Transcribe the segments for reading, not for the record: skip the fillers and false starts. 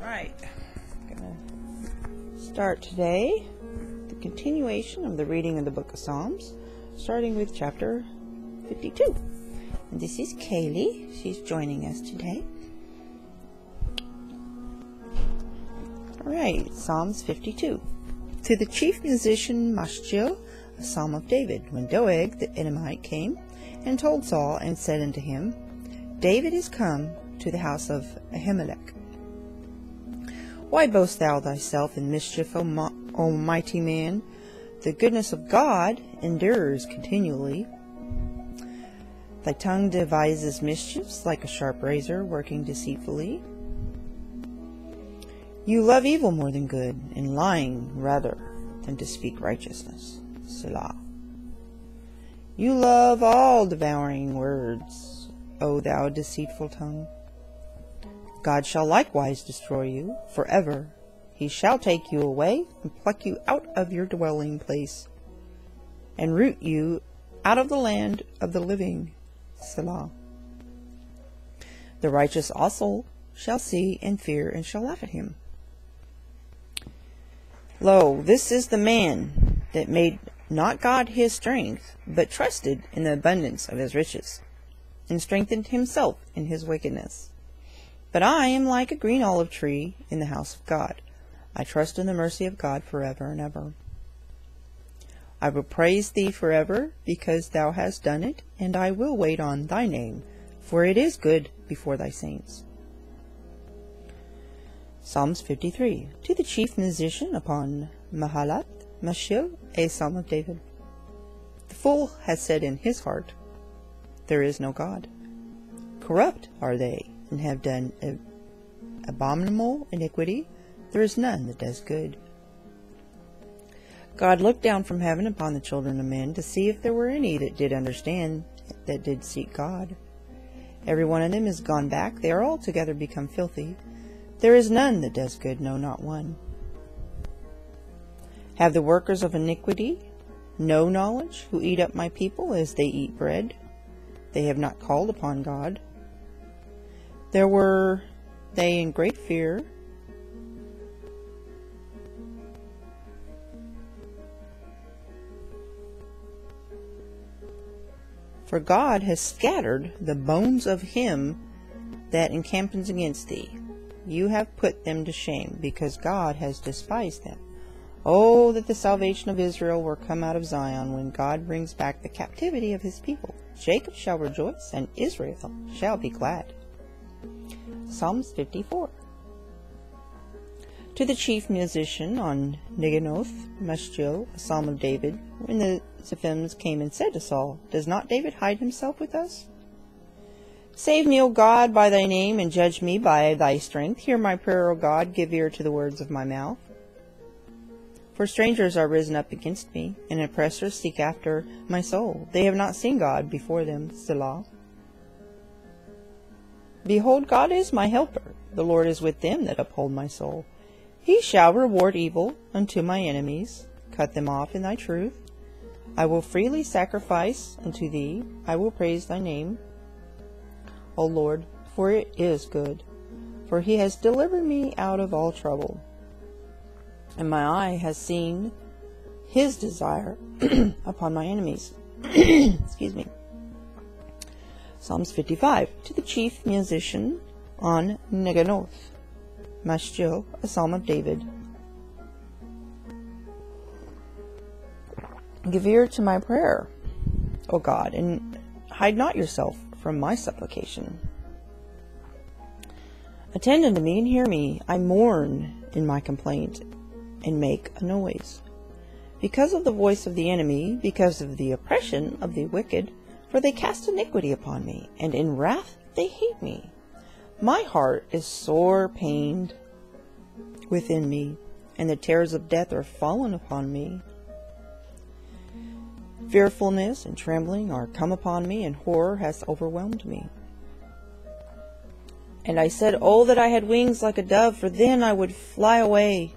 Alright, I'm going to start today the continuation of the reading of the book of Psalms, starting with chapter 52. And this is Kaylee. She's joining us today. Alright, Psalms 52. To the chief musician Maschil, a psalm of David, when Doeg the Edomite came and told Saul and said unto him, David is come to the house of Ahimelech. Why boast thou thyself in mischief, O mighty man? The goodness of God endures continually. Thy tongue devises mischiefs like a sharp razor working deceitfully. You love evil more than good, and lying rather than to speak righteousness. Selah. You love all devouring words, O thou deceitful tongue. God shall likewise destroy you forever. He shall take you away and pluck you out of your dwelling place, and root you out of the land of the living. Selah. The righteous also shall see and fear and shall laugh at him. Lo, this is the man that made not God his strength, but trusted in the abundance of his riches, and strengthened himself in his wickedness. But I am like a green olive tree in the house of God. I trust in the mercy of God forever and ever. I will praise thee forever, because thou hast done it, and I will wait on thy name, for it is good before thy saints. Psalms 53. To the chief musician upon Mahalat, Maschil, a psalm of David. The fool has said in his heart, There is no God. Corrupt are they, and have done abominable iniquity. There is none that does good. God looked down from heaven upon the children of men to see if there were any that did understand, that did seek God. Every one of them is gone back. They are altogether become filthy. There is none that does good, no, not one. Have the workers of iniquity no knowledge, who eat up my people as they eat bread? They have not called upon God. There were they in great fear. For God has scattered the bones of him that encampeth against thee. You have put them to shame, because God has despised them. Oh, that the salvation of Israel were come out of Zion, when God brings back the captivity of his people. Jacob shall rejoice, and Israel shall be glad. Psalms 54. To the chief musician on Neginoth, Maschil, a psalm of David, when the Ziphims came and said to Saul, Does not David hide himself with us? Save me, O God, by thy name, and judge me by thy strength. Hear my prayer, O God, give ear to the words of my mouth. For strangers are risen up against me, and oppressors seek after my soul. They have not seen God before them. Selah. Behold, God is my helper. The Lord is with them that uphold my soul. He shall reward evil unto my enemies, cut them off in thy truth. I will freely sacrifice unto thee. I will praise thy name, O Lord, for it is good. For he has delivered me out of all trouble, and my eye has seen his desire upon my enemies. Excuse me. Psalms 55. To the chief musician on Neginoth, Maschil, a psalm of David. Give ear to my prayer, O God, and hide not yourself from my supplication. Attend unto me and hear me. I mourn in my complaint, and make a noise, because of the voice of the enemy, because of the oppression of the wicked. For they cast iniquity upon me, and in wrath they hate me. My heart is sore pained within me, and the terrors of death are fallen upon me. Fearfulness and trembling are come upon me, and horror has overwhelmed me. And I said, Oh, that I had wings like a dove, for then I would fly away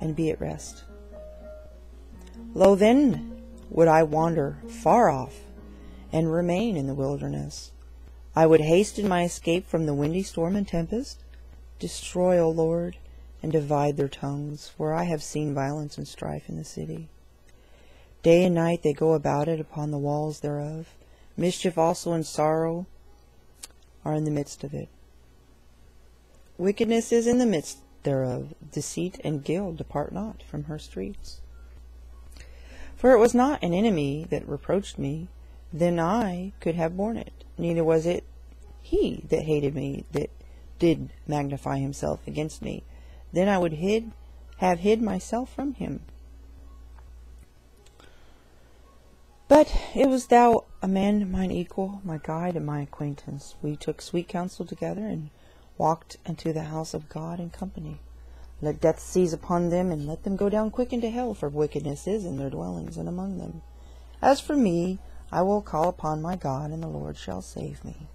and be at rest. Lo, then would I wander far off, and remain in the wilderness. I would hasten my escape from the windy storm and tempest, Destroy, O Lord, and divide their tongues, for I have seen violence and strife in the city. Day and night they go about it upon the walls thereof. Mischief also and sorrow are in the midst of it. Wickedness is in the midst thereof. Deceit and guilt depart not from her streets. For it was not an enemy that reproached me, then I could have borne it. Neither was it he that hated me that did magnify himself against me. Then I would have hid myself from him. But it was thou, a man mine equal, my guide and my acquaintance. We took sweet counsel together, and walked unto the house of God in company. Let death seize upon them, and let them go down quick into hell, for wickedness is in their dwellings and among them. As for me, I will call upon my God, and the Lord shall save me.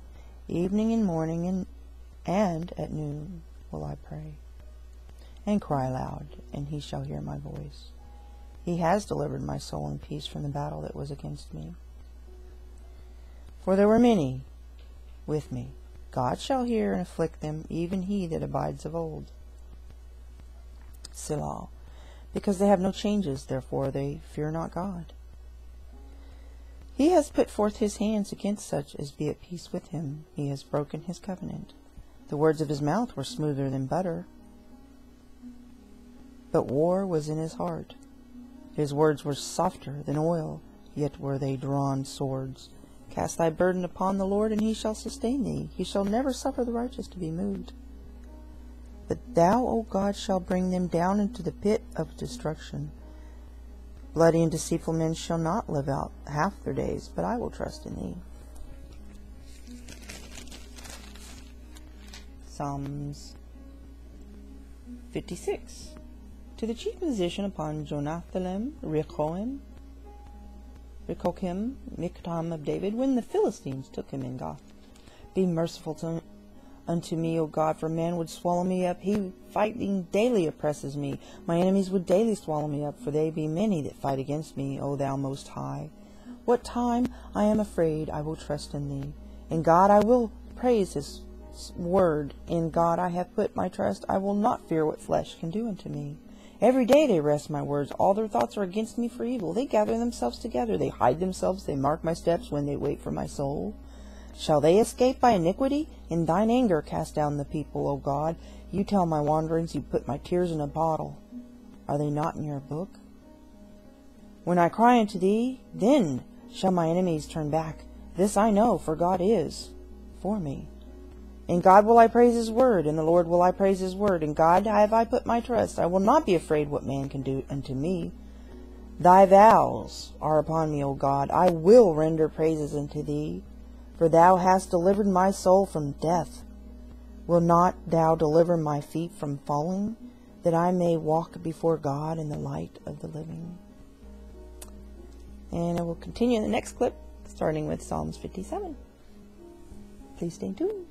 Evening and morning and at noon will I pray, and cry aloud, and he shall hear my voice. He has delivered my soul in peace from the battle that was against me. For there were many with me. God shall hear and afflict them, even he that abides of old. Selah. Because they have no changes, therefore they fear not God. He has put forth his hands against such as be at peace with him. He has broken his covenant. The words of his mouth were smoother than butter, but war was in his heart. His words were softer than oil, yet were they drawn swords. Cast thy burden upon the Lord, and he shall sustain thee. He shall never suffer the righteous to be moved. But thou, O God, shalt bring them down into the pit of destruction. Bloody and deceitful men shall not live out half their days, but I will trust in thee. Psalms 56. To the chief musician upon Jonathan, Rechoim, Miktam of David, when the Philistines took him in Gath. Be merciful unto me, O God, for man would swallow me up. He fighting daily oppresses me. My enemies would daily swallow me up, for they be many that fight against me, O thou most high. What time I am afraid, I will trust in thee. In God I will praise his word. In God I have put my trust. I will not fear what flesh can do unto me. Every day they wrest my words. All their thoughts are against me for evil. They gather themselves together. They hide themselves. They mark my steps when they wait for my soul. Shall they escape by iniquity? In thine anger cast down the people, O God. You tell my wanderings. You put my tears in a bottle. Are they not in your book? When I cry unto thee, then shall my enemies turn back. This I know, for God is for me. In God will I praise his word, in the Lord will I praise his word. In God have I put my trust. I will not be afraid what man can do unto me. Thy vows are upon me, O God. I will render praises unto thee, for thou hast delivered my soul from death. Will not thou deliver my feet from falling, that I may walk before God in the light of the living? And I will continue in the next clip, starting with Psalms 57. Please stay tuned.